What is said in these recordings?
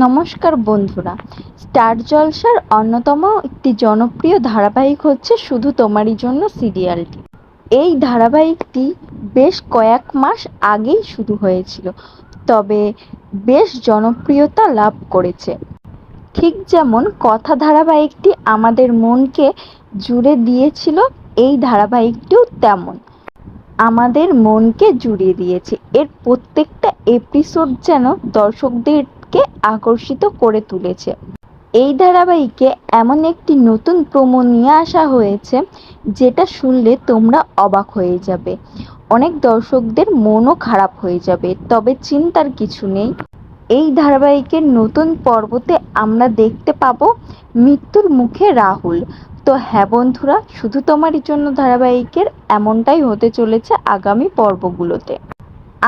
নমস্কার বন্ধুরা, স্টার জলসার অন্যতম একটি জনপ্রিয় ধারাবাহিক হচ্ছে শুধু তোমারই জন্য সিরিয়ালটি। এই ধারাবাহিকটি বেশ কয়েক মাস আগেই শুরু হয়েছিল, তবে বেশ জনপ্রিয়তা লাভ করেছে। ঠিক যেমন কথা ধারাবাহিকটি আমাদের মনকে জুড়ে দিয়েছিল, এই ধারাবাহিকটিও তেমন আমাদের মনকে জুড়িয়ে দিয়েছে। এর প্রত্যেকটা এপিসোড যেন দর্শকদেরকে আকর্ষিত করে তুলেছে। এই ধারাবাহিকে এমন একটি নতুন প্রোমো নিয়ে আসা হয়েছে যেটা শুনলে তোমরা অবাক হয়ে যাবে। অনেক দর্শকদের মনও খারাপ হয়ে যাবে, তবে চিন্তার কিছু নেই। এই ধারাবাহিকের নতুন পর্বতে আমরা দেখতে পাবো মৃত্যুর মুখে রাহুল। তো হ্যাঁ বন্ধুরা, শুধু তোমারই জন্য ধারাবাহিকের এমনটাই হতে চলেছে আগামী পর্বগুলোতে।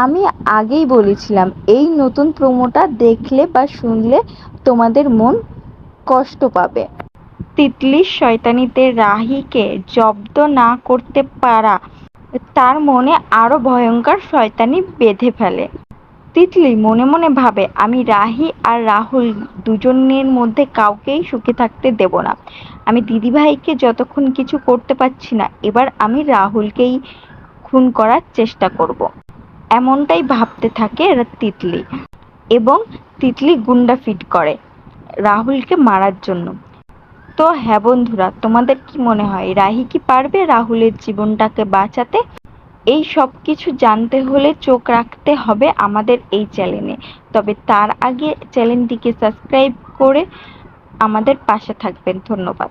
আমি আগেই বলেছিলাম, এই নতুন প্রোমোটা দেখলে বা শুনলে তোমাদের মন কষ্ট পাবে। তিতলির শয়তানিতে রাহিকে জব্দ না করতে পারা তার মনে আরো ভয়ঙ্কর শয়তানি বেঁধে ফেলে। তিতলি মনে মনে ভাবে, আমি রাহি আর রাহুল দুজনের মধ্যে কাউকেই সুখে থাকতে দেব না। আমি দিদিভাইকে যতক্ষণ কিছু করতে পারছি না, এবার আমি রাহুলকেই খুন করার চেষ্টা করব। এমনটাই ভাবতে থাকে তিতলি, এবং তিতলি গুন্ডা ফিট করে রাহুলকে মারার জন্য। তো হ্যাঁ বন্ধুরা, তোমাদের কি মনে হয় রাহি কি পারবে রাহুলের জীবনটাকে বাঁচাতে? এই সব কিছু জানতে হলে চোখ রাখতে হবে আমাদের এই চ্যানেলে। তবে তার আগে চ্যানেলটিকে সাবস্ক্রাইব করে আমাদের পাশে থাকবেন। ধন্যবাদ।